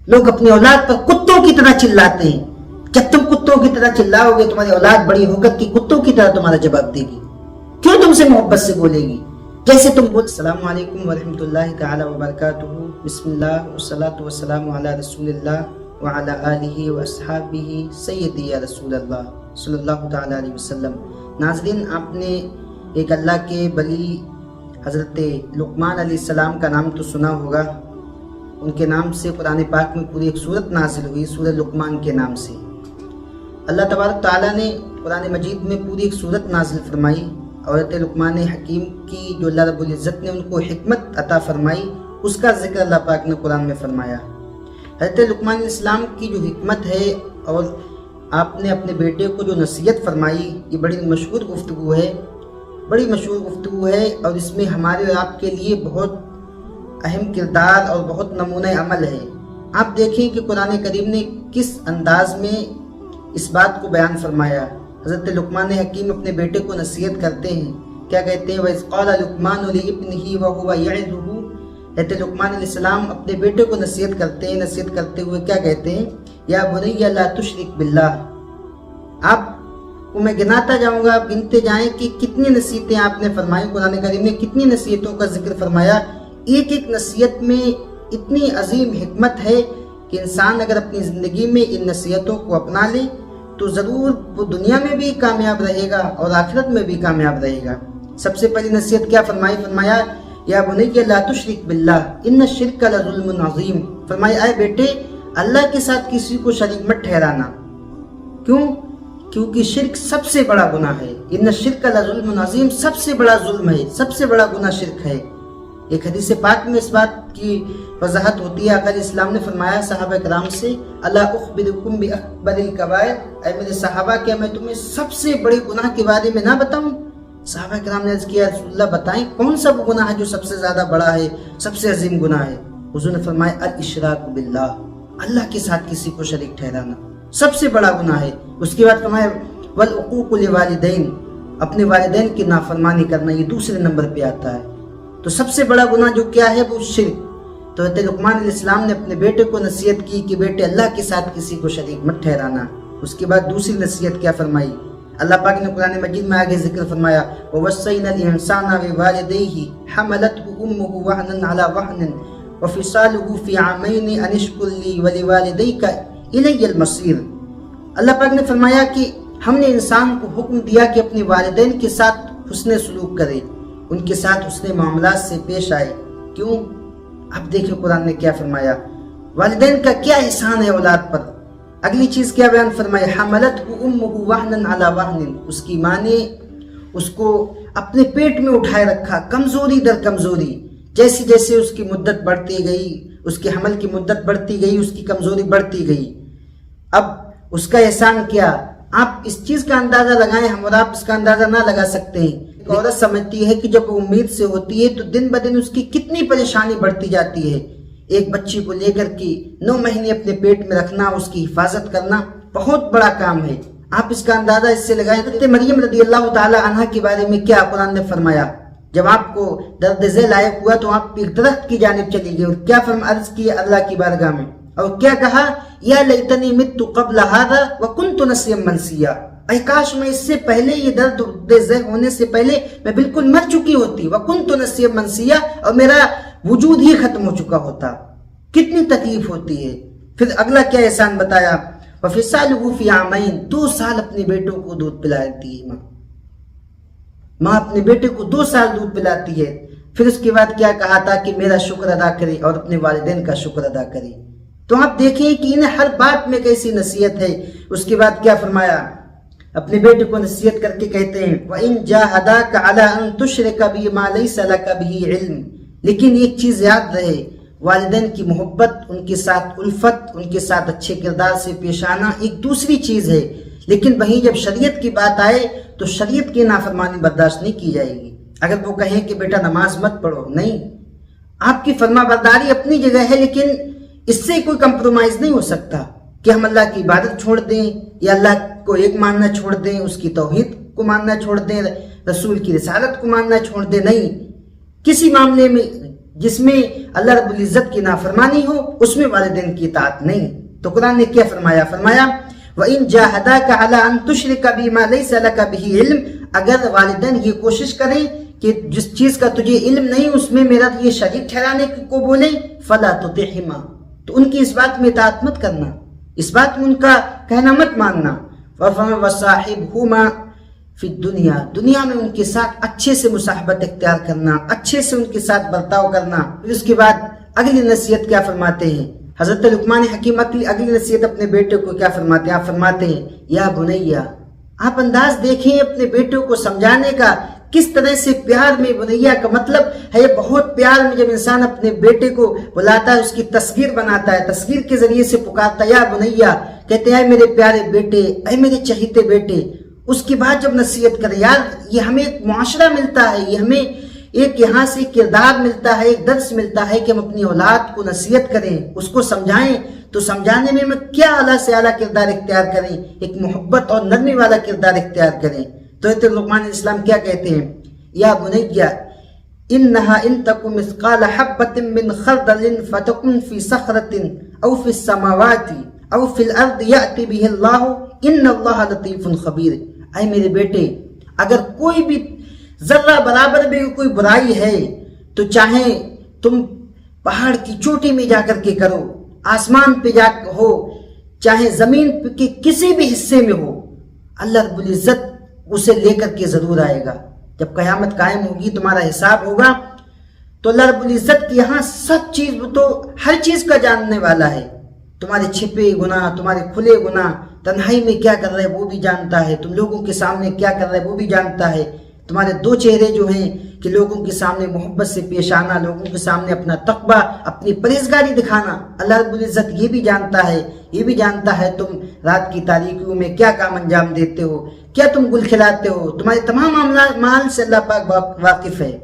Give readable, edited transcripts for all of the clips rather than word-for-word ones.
لوگ اپنی اولاد پر کتوں کی طرح چلاتے ہیں. جب تم کتوں کی طرح چلاؤ گے تمہاری اولاد بڑی ہو کر کے کتوں کی طرح تمہارا جواب دے گی. کیوں تم سے محبت سے بولے گی؟ جیسے تم بول. السلام علیکم ورحمۃ اللہ تعالی وبرکاتہ. بسم اللہ والصلاۃ والسلام علی رسول اللہ وعلی آلہ واصحابہ سیدی یا رسول اللہ صلی اللہ تعالی علیہ وسلم. ناظرین، آپ نے ایک اللہ کے ولی حضرت لقمان علیہ السلام کا نام تو سنا ہوگا. ان کے نام سے قرآن پاک میں پوری ایک سورت نازل ہوئی، سورہ لقمان کے نام سے. اللہ تبارک تعالیٰ نے قرآن مجید میں پوری ایک سورت نازل فرمائی. حضرت لقمان حکیم کی جو اللہ رب العزت نے ان کو حکمت عطا فرمائی، اس کا ذکر اللہ پاک نے قرآن میں فرمایا. حضرت لقمان علیہ السلام کی جو حکمت ہے اور آپ نے اپنے بیٹے کو جو نصیحت فرمائی، یہ بڑی مشہور گفتگو ہے، بڑی مشہور گفتگو ہے. اور اس میں ہمارے اور آپ کے لیے بہت اہم کردار اور بہت نمونہ عمل ہے. آپ دیکھیں کہ قرآن کریم نے کس انداز میں اس بات کو بیان فرمایا. حضرت لقمان حکیم اپنے بیٹے کو نصیحت کرتے ہیں. کیا کہتے ہیں؟ وَإِذْ قَالَ لُقْمَانُ لِابْنِهِ وَهُوَ يَعِظُهُ. حضرت لقمان علیہ السلام اپنے بیٹے کو نصیحت کرتے ہیں. نصیحت کرتے ہوئے کیا کہتے ہیں؟ یا بنی لا تشرک باللہ. آپ کو میں گناتا جاؤں گا، آپ گنتے جائیں کہ کتنی نصیحتیں آپ نے فرمائی. قرآن کریم نے کتنی نصیحتوں کا ذکر فرمایا. ایک ایک نصیحت میں اتنی عظیم حکمت ہے کہ انسان اگر اپنی زندگی میں ان نصیحتوں کو اپنا لے تو ضرور وہ دنیا میں بھی کامیاب رہے گا اور آخرت میں بھی کامیاب رہے گا. سب سے پہلی نصیحت کیا فرمائی؟ فرمایا یا بنی لا تشرک باللہ ان الشرک لظلم عظیم. فرمایا اے بیٹے، اللہ کے ساتھ کسی کو شریک مت ٹھہرانا. کیوں؟ کیونکہ شرک سب سے بڑا گناہ ہے. ان الشرک لظلم عظیم، سب سے بڑا ظلم ہے، سب سے بڑا گناہ شرک ہے. ایک حدیث پاک میں اس بات کی وضاحت ہوتی ہے. آقا علیہ السلام نے فرمایا صحابہ کرام سے، الا اخبرکم باکبر الکبائر، اے میرے صحابہ کیا میں تمہیں سب سے بڑے گناہ کے بارے میں نہ بتاؤں؟ صحابہ کرام نے عرض کیا رسول اللہ بتائیں کون سا وہ گناہ ہے جو سب سے زیادہ بڑا ہے، سب سے عظیم گناہ ہے؟ حضور نے فرمایا الاشراک باللہ، اللہ کے ساتھ کسی کو شریک ٹھہرانا سب سے بڑا گناہ ہے. اس کے بعد فرمایا والعقوق للوالدین، اپنے والدین کی نافرمانی کرنا، یہ دوسرے نمبر پہ آتا ہے. تو سب سے بڑا گناہ جو کیا ہے وہ شرک. تو حضرت لقمان علیہ السلام نے اپنے بیٹے کو نصیحت کی کہ بیٹے اللہ کے ساتھ کسی کو شریک مت ٹھہرانا. اس کے بعد دوسری نصیحت کیا فرمائی؟ اللہ پاک نے قرآن مجید میں آگے ذکر فرمایا وَوَصَّيْنَا الْإِنسَانَ بِوَالِدَيْهِ حَمَلَتْهُ أُمُّهُ وَهْنًا عَلَى وَهْنٍ وَفِصَالُهُ فِي عَامَيْنِ أَنِ اشْكُرْ لِي وَلِوَالِدَيْكَ إِلَيَّ الْمَصِيرُ. اللہ پاک نے فرمایا کہ ہم نے انسان کو حکم دیا کہ اپنے والدین کے ساتھ حسن سلوک کرے، ان کے ساتھ حسن معاملات سے پیش آئے. کیوں؟ اب دیکھیں قرآن نے کیا فرمایا، والدین کا کیا احسان ہے اولاد پر. اگلی چیز کیا بیان فرمائے؟ حملتہ امہ وہنا علی وہن، اس کی ماں نے اس کو اپنے پیٹ میں اٹھائے رکھا، کمزوری در کمزوری. جیسے جیسے اس کی مدت بڑھتی گئی، اس کے حمل کی مدت بڑھتی گئی، اس کی کمزوری بڑھتی گئی. اب اس کا احسان کیا؟ آپ اس چیز کا اندازہ لگائیں، ہم اور آپ اس کا اندازہ نہ لگا سکتے ہیں. عورت سمجھتی ہے کہ جب وہ امید سے ہوتی ہے تو دن بدن اس کی کتنی پریشانی بڑھتی جاتی ہے. ایک بچی کو لے کر کے 9 مہینے اپنے پیٹ میں رکھنا، اس کی حفاظت کرنا بہت بڑا کام ہے. آپ اس کا اندازہ اس سے لگائیں. حضرت مریم رضی اللہ تعالی عنہ کے بارے میں کیا قرآن نے فرمایا؟ جب آپ کو درد ذیل لاحق ہوا تو آپ ایک درخت کی جانب چلی گئی اور کیا عرض کی اللہ کی بارگاہ میں، اور کیا کہا؟ یا لیتنی مت قبل ھذا وکنت نسیا منسیا. اے کاش میں اس سے پہلے، یہ درد ذیل ہونے سے پہلے میں بالکل مر چکی ہوتی. وکنت نسیا منسیا، اور میرا وجود ہی ختم ہو چکا ہوتا. کتنی تکلیف ہوتی ہے. پھر اگلا کیا احسان بتایا؟ وفصالہ فی عامین، 2 سال اپنے بیٹوں کو دودھ پلاتی ہے ماں اپنے بیٹے کو 2 سال دودھ پلاتی ہے. پھر اس کے بعد کیا کہا تھا کہ میرا شکر ادا کرے اور اپنے والدین کا شکر ادا کرے. تو آپ دیکھیں کہ انہیں ہر بات میں کیسی نصیحت ہے. اس کے بعد کیا فرمایا؟ اپنے بیٹے کو نصیحت کر کے کہتے ہیں وَإِن جَاهَدَاكَ عَلَىٰ أَن تُشْرِكَ بِي مَا لَيْسَ لَكَ بِهِ عِلْمٍ. لیکن ایک چیز یاد رہے، والدین کی محبت، ان کے ساتھ الفت، ان کے ساتھ اچھے کردار سے پیش آنا ایک دوسری چیز ہے. لیکن وہیں جب شریعت کی بات آئے تو شریعت کی نافرمانی برداشت نہیں کی جائے گی. اگر وہ کہیں کہ بیٹا نماز مت پڑھو، نہیں، آپ کی فرما برداری اپنی جگہ ہے، لیکن اس سے کوئی کمپرومائز نہیں ہو سکتا کہ ہم اللہ کی عبادت چھوڑ دیں یا اللہ کو ایک ماننا چھوڑ دیں، اس کی توحید کو ماننا چھوڑ دیں، رسول کی رسالت کو ماننا چھوڑ دیں. نہیں، کسی معاملے میں جس میں اللہ رب العزت کی نافرمانی ہو اس میں والدین کی اطاعت نہیں۔ تو قرآن نے کیا فرمایا؟ فرمایا وَإِن جَاهَدَاكَ عَلَىٰ أَن تُشْرِكَ بِي مَا لَيْسَ لَكَ بِهِ عِلْمٍ، اگر والدین یہ کوشش کریں کہ جس چیز کا تجھے علم نہیں اس میں میرا یہ شریک ٹھہرانے کو بولیں، فَلَا تُطِعْهُمَا، تو ان کی اس بات میں اطاعت مت کرنا، اس بات میں ان کا کہنا مت ماننا۔ وَصَاحِبْهُمَا فی الدنیا، دنیا میں ان کے ساتھ اچھے سے مصاحبت اختیار کرنا، اچھے سے ان کے ساتھ برتاؤ کرنا۔ پھر اس کے بعد اگلی نصیحت کیا فرماتے ہیں؟ حضرت لقمان حکیم اگلی نصیحت اپنے بیٹے کو کیا فرماتے ہیں؟ آپ فرماتے ہیں یا بنیا، آپ انداز دیکھیں اپنے بیٹوں کو سمجھانے کا، کس طرح سے پیار میں بنیا کا مطلب ہے بہت پیار میں جب انسان اپنے بیٹے کو بلاتا ہے، اس کی تصغیر بناتا ہے، تصغیر کے ذریعے سے پکارتا ہے یا بنیا، کہتے ہیں اے میرے پیارے بیٹے، اے میرے چہیتے بیٹے۔ اس کے بعد جب نصیحت کرے، یار یہ ہمیں ایک معاشرہ ملتا ہے، یہ ہمیں ایک یہاں سے کردار ملتا ہے، ایک درس ملتا ہے کہ ہم اپنی اولاد کو نصیحت کریں، اس کو سمجھائیں، تو سمجھانے میں ہم کیا اعلیٰ سے اعلیٰ کردار اختیار کریں، ایک محبت اور نرمی والا کردار اختیار کریں۔ تو حضرت لقمان علیہ السلام کیا کہتے ہیں؟ یا بنیا انہا ان تک مثقال حبۃ من خردل فتکن فی صخرۃ او فی السماوات او فی الارض یأتی بہ اللہ ان اللہ لطیف خبیر۔ اے میرے بیٹے، اگر کوئی بھی ذرہ برابر بھی کوئی برائی ہے تو چاہے تم پہاڑ کی چوٹی میں جا کر کے کرو، آسمان پہ جا ہو، چاہے زمین کے کسی بھی حصے میں ہو، اللہ رب العزت اسے لے کر کے ضرور آئے گا۔ جب قیامت قائم ہوگی، تمہارا حساب ہوگا، تو اللہ رب العزت کی یہاں سب چیز، وہ تو ہر چیز کا جاننے والا ہے، تمہارے چھپے گناہ، تمہارے کھلے گناہ، تنہائی میں کیا کر رہے وہ بھی جانتا ہے، تم لوگوں کے سامنے کیا کر رہے وہ بھی جانتا ہے، تمہارے دو چہرے جو ہیں کہ لوگوں کے سامنے محبت سے پیش آنا، لوگوں کے سامنے اپنا تقویٰ، اپنی پرہیزگاری دکھانا، اللہ رب العزت یہ بھی جانتا ہے، یہ بھی جانتا ہے تم رات کی تاریکیوں میں کیا کام انجام دیتے ہو، کیا تم گل کھلاتے ہو، تمہارے تمام اعمال سے اللہ پاک واقف ہے۔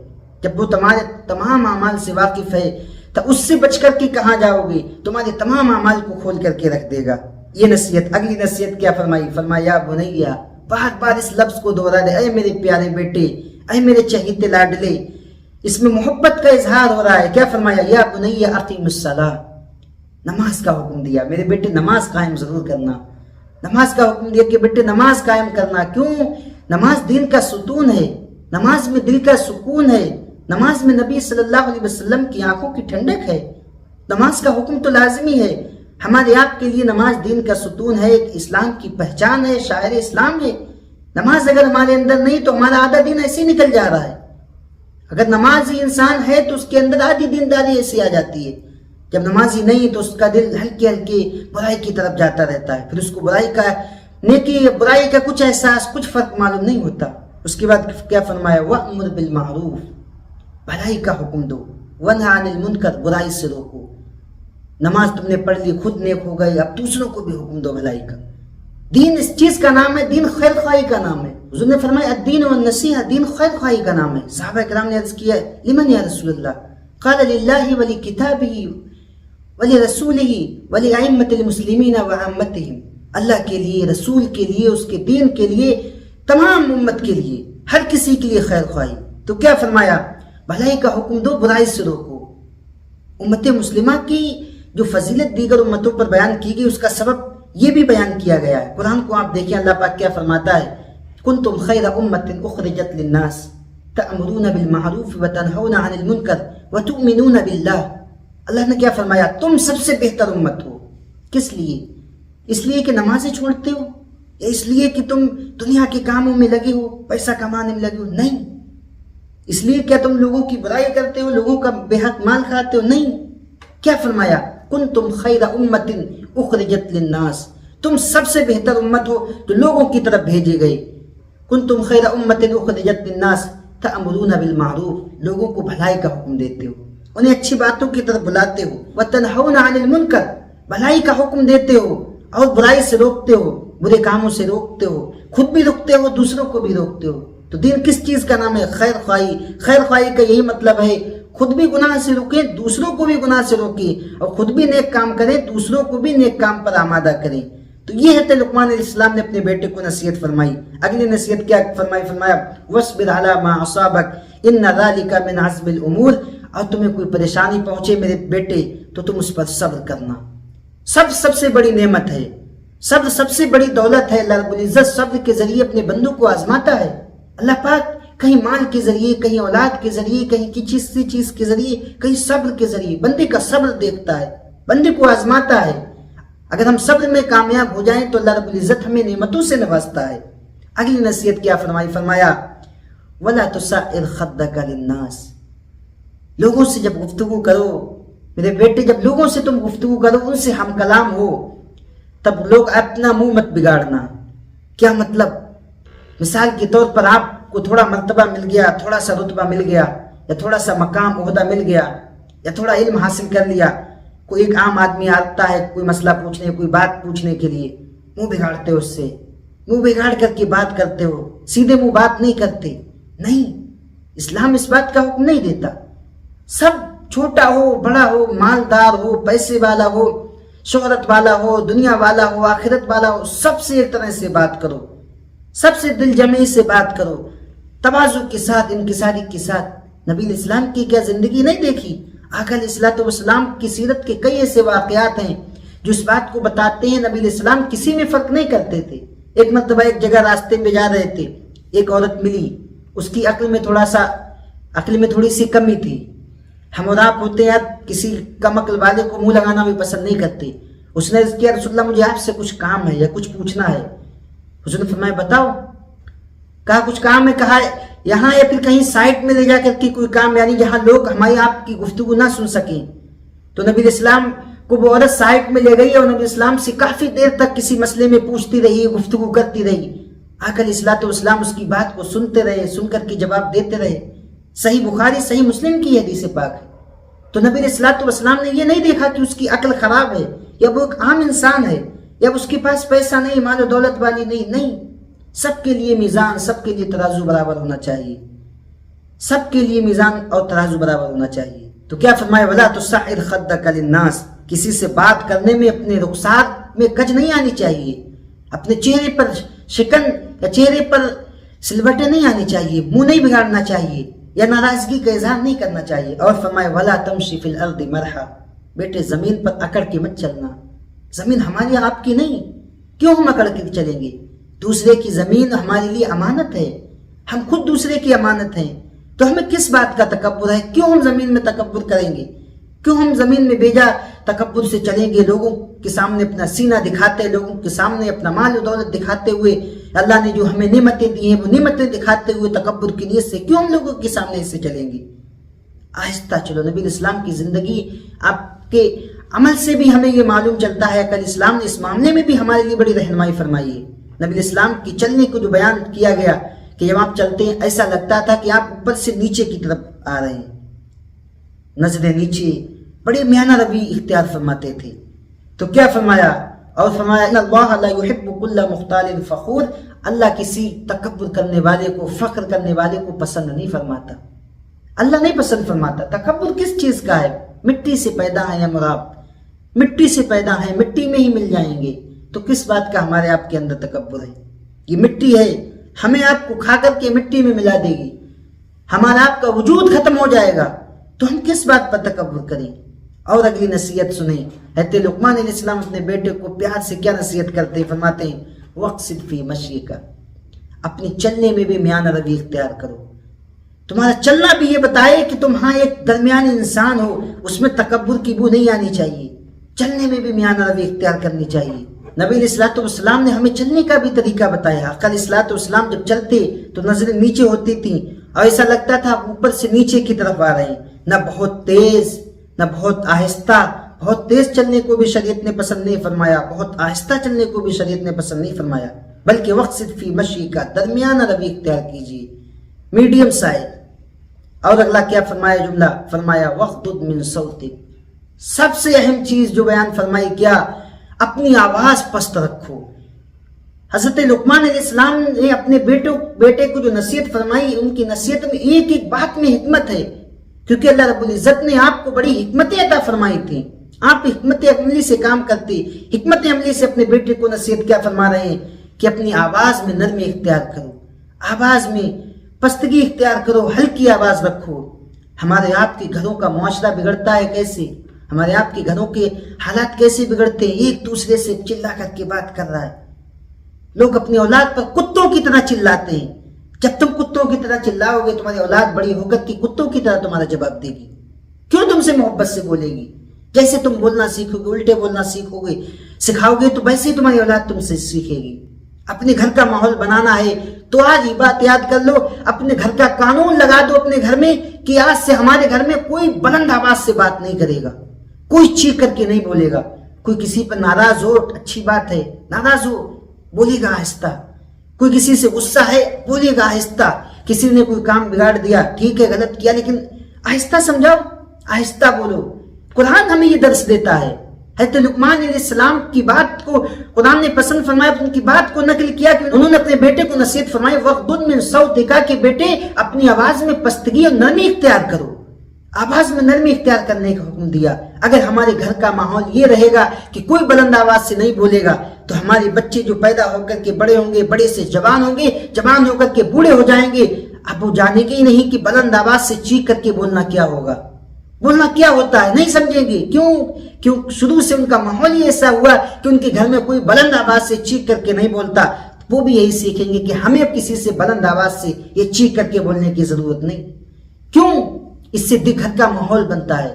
جب وہ تمہارے تمام اعمال سے واقف ہے تو اس سے بچ کر کے کہاں جاؤ گے؟ تمہارے تمام اعمال کو کھول کر کے رکھ دے گا۔ یہ نصیحت، اگلی نصیحت کیا فرمائی؟ فرمایا بنیا، بار بار اس لفظ کو دوہرا دے، اے میرے پیارے بیٹے، اے میرے چہیتے لاڈلے، اس میں محبت کا اظہار ہو رہا ہے۔ کیا فرمایا؟ یا بنیا اقیم الصلاۃ، نماز کا حکم دیا، میرے بیٹے نماز قائم ضرور کرنا، نماز کا حکم دیا کہ بیٹے نماز قائم کرنا۔ کیوں؟ نماز دین کا ستون ہے، نماز میں دل کا سکون ہے، نماز میں نبی صلی اللہ علیہ وسلم کی آنکھوں کی ٹھنڈک ہے، نماز کا حکم تو لازمی ہے ہمارے آپ کے لیے۔ نماز دین کا ستون ہے، ایک اسلام کی پہچان ہے، شاعر اسلام ہے۔ نماز اگر ہمارے اندر نہیں تو ہمارا آدھا دن ایسے ہی نکل جا رہا ہے۔ اگر نمازی انسان ہے تو اس کے اندر آدھی دینداری ایسی آ جاتی ہے، جب نمازی نہیں تو اس کا دل ہلکے ہلکے برائی کی طرف جاتا رہتا ہے، پھر اس کو برائی کا، نیکی برائی کا کچھ احساس، کچھ فرق معلوم نہیں ہوتا۔ اس کے بعد کیا فرمایا؟ وَأْمُرْ بِالْمَعْرُوفِ، بھلائی کا حکم دو، وَنْهَ عَنِ الْمُنْكَرِ، برائی سے روکو۔ نماز تم نے پڑھ لی، خود نیک ہو گئی، اب دوسروں کو بھی حکم دو بھلائی کا۔ دین اس چیز کا نام ہے، دین خیر خواہی کا نام ہے۔ حضور نے فرمایا الدین والنصیحہ، دین خیر خواہی کا نام ہے۔ صحابہ کرام نے عرض کیا لمن یا رسول اللہ؟ قال للہ ولکتابہ ولرسولہ ولأئمۃ المسلمین وعامتہم، اللہ کے لیے، رسول کے لیے، اس کے دین کے لیے، تمام امت کے لیے، ہر کسی کے لیے خیر خواہی۔ تو کیا فرمایا؟ بھلائی کا حکم دو، برائی سے روکو۔ امت مسلمہ کی جو فضیلت دیگر امتوں پر بیان کی گئی، اس کا سبب یہ بھی بیان کیا گیا ہے۔ قرآن کو آپ دیکھیں، اللہ پاک کیا فرماتا ہے؟ کنتم خیر امت اخرجت للناس تأمرون بالمعروف وتنہون عن المنکر وتؤمنون باللہ۔ اللہ نے کیا فرمایا؟ تم سب سے بہتر امت ہو۔ کس لیے؟ اس لیے کہ نمازیں چھوڑتے ہو، یا اس لیے کہ تم دنیا کے کاموں میں لگے ہو، پیسہ کمانے میں لگے ہو؟ نہیں۔ اس لیے کیا تم لوگوں کی برائی کرتے ہو، لوگوں کا بے حق مال کھاتے ہو؟ نہیں۔ کیا فرمایا؟ کنتم خیر امت اخرجت للناس، تم سب سے بہتر امت ہو جو لوگوں کی طرف بھیجے گئے۔ کنتم خیر امت اخرجت للناس تأمرون بالمعروف، لوگوں کو بھلائی کا حکم دیتے ہو، انہیں اچھی باتوں کی طرف بلاتے ہو، وتنہون عن المنکر، بھلائی کا حکم دیتے ہو اور برائی سے روکتے ہو، برے کاموں سے روکتے ہو، خود بھی روکتے ہو، دوسروں کو بھی روکتے ہو۔ تو دین کس چیز کا نام ہے؟ خیر خواہی۔ خیر خواہی کا یہی مطلب ہے خود بھی گناہ سے روکیں، دوسروں کو بھی گناہ سے روکیں، اور خود بھی نیک کام کریں، دوسروں کو بھی نیک کام پر آمادہ کریں۔ تو یہ ہے لقمان علیہ السلام نے اپنے بیٹے کو نصیحت فرمائی۔ اگلی نصیحت کیا فرمائی؟ فرمایا وَاصْبِرْ عَلَىٰ مَا أَصَابَكَ إِنَّ ذَلِكَ مِنْ عَزْمِ الْأُمُورِ، اور تمہیں کوئی پریشانی پہنچے میرے بیٹے تو تم اس پر صبر کرنا. سب سے بڑی نعمت ہے, سب سے بڑی دولت ہے. اللہ رب العزت صبر کے ذریعے اپنے بندوں کو آزماتا ہے. اللہ پاک کہیں مال کے ذریعے, کہیں اولاد کے ذریعے, کہیں کسی چیز کے ذریعے, کہیں صبر کے ذریعے بندے کا صبر دیکھتا ہے, بندے کو آزماتا ہے. اگر ہم صبر میں کامیاب ہو جائیں تو اللہ رب العزت ہمیں نعمتوں سے نوازتا ہے. اگلی نصیحت کیا فرمائی؟ فرمایا وَلَا تُسَعِّرْ خَدَّكَ لِلنَّاسِ. لوگوں سے جب گفتگو کرو میرے بیٹے, جب لوگوں سے تم گفتگو کرو, ان سے ہم کلام ہو, تب لوگ اپنا منہ مت بگاڑنا. کیا مطلب؟ مثال کے طور پر آپ کو تھوڑا مرتبہ مل گیا, تھوڑا سا رتبہ مل گیا, یا تھوڑا سا مقام عہدہ مل گیا, یا تھوڑا علم حاصل کر لیا. کوئی ایک عام آدمی آتا ہے کوئی مسئلہ پوچھنے, کوئی بات پوچھنے کے لیے, منہ بگاڑتے ہو, اس سے منہ بگاڑ کر کے بات کرتے ہو, سیدھے منہ بات نہیں کرتے. نہیں, اسلام اس بات کا حکم نہیں دیتا. سب چھوٹا ہو بڑا ہو, مالدار ہو پیسے والا ہو, شہرت والا ہو دنیا والا ہو آخرت والا ہو, سب سے ایک طرح سے بات کرو, سب سے دل جمعی سے بات کرو, تواضع کے ساتھ, انکساری کے ساتھ. نبی اسلام کی کیا زندگی نہیں دیکھی؟ آقا علیہ الصلوۃ والسلام کی سیرت کے کئی ایسے واقعات ہیں جو اس بات کو بتاتے ہیں نبی الاسلام کسی میں فرق نہیں کرتے تھے. ایک مرتبہ ایک جگہ راستے میں جا رہے تھے, ایک عورت ملی, اس کی عقل میں تھوڑی سی کمی تھی. ہم اور آپ ہوتے ہیں کسی کم عقل والے کو منہ لگانا بھی پسند نہیں کرتے. اس نے عرض کیا رسول اللہ مجھے آپ سے کچھ کام ہے یا کچھ پوچھنا ہے. حضور نے فرمایا بتاؤ. کہا کچھ کام ہے. کہا یہاں یا پھر کہیں سائٹ میں لے جا کر کے کوئی کام, یعنی جہاں لوگ ہماری آپ کی گفتگو نہ سن سکیں. تو نبی اسلام کو وہ عورت سائٹ میں لے گئی اور نبی اسلام سے کافی دیر تک کسی مسئلے میں پوچھتی رہی, گفتگو کرتی رہی. آقا علیہ الصلوۃ والسلام اس کی بات کو سنتے رہے, سن کر کے جواب دیتے رہے. صحیح بخاری صحیح مسلم کی حدیث پاک ہے. تو نبی علیہ الصلوۃ والسلام نے یہ نہیں دیکھا کہ اس کی عقل خراب ہے یا وہ ایک عام انسان ہے یا اس کے پاس پیسہ نہیں, مال و دولت والی نہیں. سب کے لیے میزان, سب کے لیے ترازو برابر ہونا چاہیے. سب کے لیے میزان اور ترازو برابر ہونا چاہیے. تو کیا فرمایا وَلَا تُسَعِّرْ خَدَّكَ لِلنَّاسِ. کسی سے بات کرنے میں اپنے رخسار میں کج نہیں آنی چاہیے, اپنے چہرے پر شکن یا چہرے پر سلوٹیں نہیں آنی چاہیے, منہ نہیں بگاڑنا چاہیے یا ناراضگی کا اظہار نہیں کرنا چاہیے. اور فرمایا وَلَا تَمْشِ فِي الْأَرْضِ مَرْحًا. بیٹے زمین پر اکڑ کے مت چلنا. زمین ہماری آپ کی نہیں, کیوں ہم اکڑ کے چلیں گے؟ دوسرے کی زمین ہمارے لیے امانت ہے, ہم خود دوسرے کی امانت ہیں. تو ہمیں کس بات کا تکبر ہے؟ کیوں ہم زمین میں تکبر کریں گے؟ کیوں ہم زمین میں بیجا تکبر سے چلیں گے؟ لوگوں کے سامنے اپنا سینہ دکھاتے, لوگوں کے سامنے اپنا مال و دولت دکھاتے ہوئے, اللہ نے جو ہمیں نعمتیں دی ہیں وہ نعمتیں دکھاتے ہوئے تکبر کی نیت سے کیوں ہم لوگوں کے سامنے سے چلیں گے؟ آہستہ چلو. نبی اسلام کی زندگی آپ کے عمل سے بھی ہمیں یہ معلوم چلتا ہے کہ اسلام نے اس معاملے میں بھی ہمارے لیے بڑی رہنمائی فرمائی ہے. نبی اسلام کی چلنے کو جو بیان کیا گیا کہ جب آپ چلتے ہیں ایسا لگتا تھا کہ آپ اوپر سے نیچے کی طرف آ رہے ہیں, نظریں نیچے, بڑے میانہ روی اختیار فرماتے تھے. تو کیا فرمایا؟ اور فرمایا ان اللہ لا يحب كل مختال فخور. اللہ کسی تکبر کرنے والے کو, فخر کرنے والے کو پسند نہیں فرماتا. اللہ نہیں پسند فرماتا. تکبر کس چیز کا ہے؟ مٹی سے پیدا ہے یا مراب, مٹی سے پیدا ہے, مٹی میں ہی مل جائیں گے. تو کس بات کا ہمارے آپ کے اندر تکبر ہے؟ یہ مٹی ہے, ہمیں آپ کو کھا کر کے مٹی میں ملا دے گی, ہمارا آپ کا وجود ختم ہو جائے گا. تو ہم کس بات پر تکبر کریں؟ اور اگلی نصیحت سنیں. حضرت لقمان علیہ السلام اپنے بیٹے کو پیار سے کیا نصیحت کرتے ہیں؟ فرماتے ہیں وَاقْصِدْ فِي مَشْيِكَ. اپنی چلنے میں بھی میانہ روی اختیار کرو. تمہارا چلنا بھی یہ بتائے کہ تم ہاں ایک درمیانی انسان ہو, اس میں تکبر کی بو نہیں آنی چاہیے. چلنے میں بھی میانہ روی اختیار کرنی چاہیے. نبی علیہ الصلوۃ والسلام نے ہمیں چلنے کا بھی طریقہ بتایا. آقا علیہ الصلوۃ والسلام جب چلتے تو نظریں نیچے ہوتی تھیں اور ایسا لگتا تھا اوپر سے نیچے کی طرف آ رہے ہیں. نہ بہت تیز نہ بہت آہستہ. بہت تیز چلنے کو بھی شریعت نے پسند نہیں فرمایا, بہت آہستہ چلنے کو بھی شریعت نے پسند نہیں فرمایا, بلکہ وَاقْصِدْ فِي مَشْيِكَ. درمیانہ روی اختیار کیجیے, میڈیم سائز. اور اگلا کیا فرمایا جملہ؟ فرمایا وَاغْضُضْ مِنْ صَوْتِكَ. سب سے اہم چیز جو بیان فرمائی کیا؟ اپنی آواز پست رکھو. حضرت لقمان علیہ السلام نے اپنے بیٹے کو جو نصیحت فرمائی, ان کی نصیحت میں ایک ایک بات میں حکمت ہے, کیونکہ اللہ رب العزت نے آپ کو بڑی حکمتیں عطا فرمائی تھیں. آپ حکمت عملی سے کام کرتے. حکمت عملی سے اپنے بیٹے کو نصیحت کیا فرما رہے ہیں کہ اپنی آواز میں نرمی اختیار کرو, آواز میں پستگی اختیار کرو, ہلکی آواز رکھو. ہمارے آپ کے گھروں کا معاشرہ بگڑتا ہے کیسے، ہمارے آپ کے گھروں کے حالات کیسے بگڑتے ہیں، ایک دوسرے سے چلا کر کے بات کر رہا ہے۔ لوگ اپنی اولاد پر کتوں کی طرح چلاتے ہیں، جب تم کتوں کی طرح چلاؤ گے تمہاری اولاد بڑی ہو کر کے کتوں کی طرح تمہارا جواب دے گی، کیوں تم سے محبت سے بولے گی؟ جیسے تم بولنا سیکھو گے، الٹے بولنا سیکھو گے، سکھاؤ گے، تو ویسے ہی تمہاری اولاد تم سے سیکھے گی۔ اپنے گھر کا ماحول بنانا ہے تو آج ہی بات یاد کر لو، اپنے گھر کا قانون لگا دو اپنے گھر میں کہ آج سے ہمارے گھر میں کوئی بلند آواز سے بات نہیں کرے گا، کوئی چیخ کر کے نہیں بولے گا، کوئی کسی پر ناراض ہو اچھی بات ہے، ناراض ہو بولے گا آہستہ، کوئی کسی سے غصہ ہے بولے گا آہستہ، کسی نے کوئی کام بگاڑ دیا ٹھیک ہے غلط کیا لیکن آہستہ سمجھاؤ، آہستہ بولو۔ قرآن ہمیں یہ درس دیتا ہے۔ حضرت لقمان علیہ السلام کی بات کو قرآن نے پسند فرمایا، ان کی بات کو نقل کیا کہ انہوں نے اپنے بیٹے کو نصیحت فرمائی، وَغْضُضْ مِنْ صَوْتِكَ، کہ بیٹے اپنی آواز میں پستگی اور نرمی اختیار کرو، آواز میں نرمی اختیار کرنے کا حکم دیا۔ اگر ہمارے گھر کا ماحول یہ رہے گا کہ کوئی بلند آواز سے نہیں بولے گا تو ہمارے بچے جو پیدا ہو کر کے بڑے ہوں گے، بڑے سے جوان ہوں گے، جوان ہو کر کے بوڑھے ہو جائیں گے، اب وہ جانے گے ہی نہیں کہ بلند آواز سے چیخ کر کے بولنا کیا ہوگا، بولنا کیا ہوتا ہے، نہیں سمجھیں گے۔ کیوں شروع سے ان کا ماحول ہی ایسا ہوا کہ ان کے گھر میں کوئی بلند آواز سے چیخ کر کے نہیں بولتا، وہ بھی یہی سیکھیں گے کہ ہمیں اب کسی سے بلند آواز سے یہ چیخ کر کے بولنے کی ضرورت نہیں۔ کیوں؟ اس سے گھر کا ماحول بنتا ہے،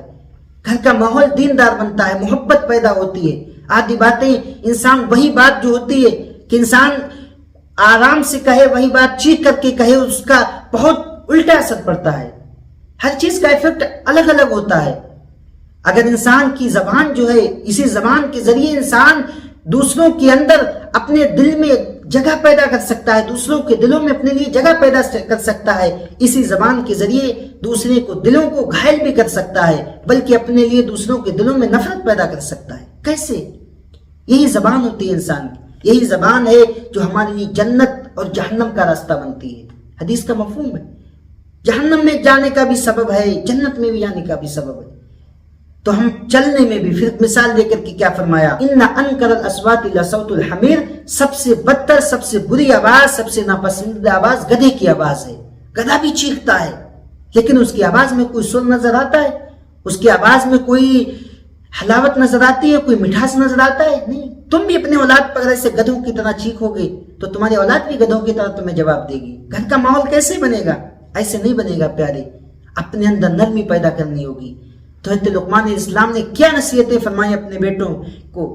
گھر کا ماحول دیندار بنتا ہے، محبت پیدا ہوتی ہے۔ آدھی باتیں انسان وہی بات جو ہوتی ہے کہ انسان آرام سے کہے، وہی بات چیخ کر کے کہے، اس کا بہت الٹا اثر پڑتا ہے، ہر چیز کا ایفیکٹ الگ الگ ہوتا ہے۔ اگر انسان کی زبان جو ہے، اسی زبان کے ذریعے انسان دوسروں کے اندر اپنے دل میں جگہ پیدا کر سکتا ہے، دوسروں کے دلوں میں اپنے لیے جگہ پیدا کر سکتا ہے، اسی زبان کے ذریعے دوسرے کو دلوں کو گھائل بھی کر سکتا ہے، بلکہ اپنے لیے دوسروں کے دلوں میں نفرت پیدا کر سکتا ہے۔ کیسے؟ یہی زبان ہوتی ہے انسان کی، یہی زبان ہے جو ہمارے لیے جنت اور جہنم کا راستہ بنتی ہے۔ حدیث کا مفہوم ہے، جہنم میں جانے کا بھی سبب ہے، جنت میں بھی جانے کا بھی سبب ہے۔ تو ہم چلنے میں بھی پھر مثال دے کر کے کیا فرمایا، ان انکر الاصوات لصوت الحمیر، سب سے بدتر، سب سے بری آواز، سب سے ناپسندیدہ آواز گدھے کی آواز ہے۔ گدھا بھی چیختا ہے لیکن اس کی آواز میں کوئی سر نظر آتا ہے، اس کی آواز میں کوئی حلاوت نظر آتی ہے، کوئی مٹھاس نظر آتا ہے؟ نہیں۔ تم بھی اپنے اولاد پر ایسے گدھوں کی طرح چیخو گے تو تمہاری اولاد بھی گدھوں کی طرح تمہیں جواب دے گی۔ گھر کا ماحول کیسے بنے گا؟ ایسے نہیں بنے گا پیارے، اپنے اندر نرمی پیدا کرنی ہوگی۔ تو حضرت لقمان علیہ السلام نے کیا نصیحتیں فرمائی اپنے بیٹوں کو،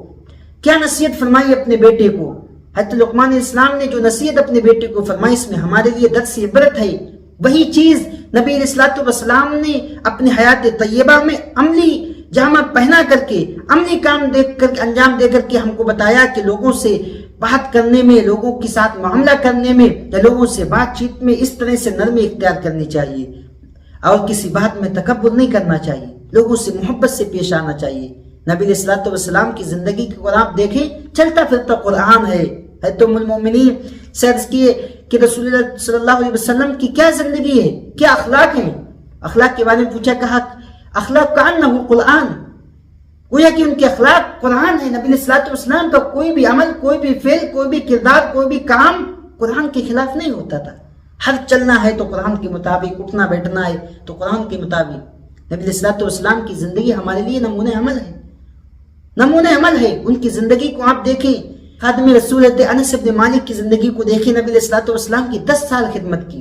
کیا نصیحت فرمائی اپنے بیٹے کو؟ حضرت لقمان علیہ السلام نے جو نصیحت اپنے بیٹے کو فرمائی، اس میں ہمارے لیے درس عبرت ہے۔ وہی چیز نبی علیہ السلام نے اپنی حیات طیبہ میں عملی جامہ پہنا کر کے، عملی کام دیکھ کر انجام دے کر کے ہم کو بتایا کہ لوگوں سے بات کرنے میں، لوگوں کے ساتھ معاملہ کرنے میں یا لوگوں سے بات چیت میں اس طرح سے نرمی اختیار کرنی چاہیے، اور کسی بات میں تکبر نہیں کرنا چاہیے، لوگوں سے محبت سے پیش آنا چاہیے۔ نبی علیہ السلام کی زندگی کو اگر آپ دیکھیں، چلتا پھرتا قرآن ہے۔ ام المومنین سرز کیے کہ رسول اللہ صلی اللہ علیہ وسلم کی کیا زندگی ہے، کیا اخلاق ہیں۔ اخلاق کے بارے میں پوچھا، کہا اخلاق کانہ قرآن، گویا کہ ان کے اخلاق قرآن ہے۔ نبی علیہ السلام کا کوئی بھی عمل، کوئی بھی فعل، کوئی بھی کردار، کوئی بھی کام قرآن کے خلاف نہیں ہوتا تھا۔ ہر چلنا ہے تو قرآن کے مطابق، اٹھنا بیٹھنا ہے تو قرآن کے مطابق۔ نبی علیہ السلام کی زندگی ہمارے لیے نمونہ عمل ہے، نمونہ عمل ہے۔ ان کی زندگی کو آپ دیکھیں، خادم رسول انس بن مالک کی زندگی کو دیکھیں، نبی علیہ السلام کی 10 سال خدمت کی۔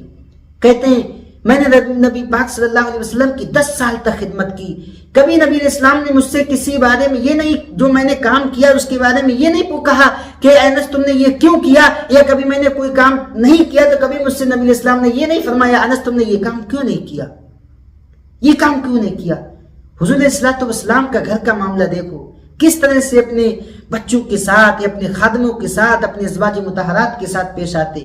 کہتے ہیں میں نے نبی پاک صلی اللہ علیہ وسلم کی 10 سال تک خدمت کی، کبھی نبی علیہ السلام نے مجھ سے کسی بارے میں یہ نہیں، جو میں نے کام کیا اس کے بارے میں یہ نہیں کہا کہ انس تم نے یہ کیوں کیا، یا کبھی میں نے کوئی کام نہیں کیا تو کبھی مجھ سے نبی علیہ السلام نے یہ نہیں فرمایا انس تم نے یہ کام کیوں نہیں کیا، یہ کام کیوں نہیں کیا۔ حضور علیہ السلام کا گھر کا معاملہ دیکھو، کس طرح سے اپنے بچوں کے ساتھ یا اپنے خادموں کے ساتھ، اپنے ازواج مطہرات کے ساتھ پیش آتے۔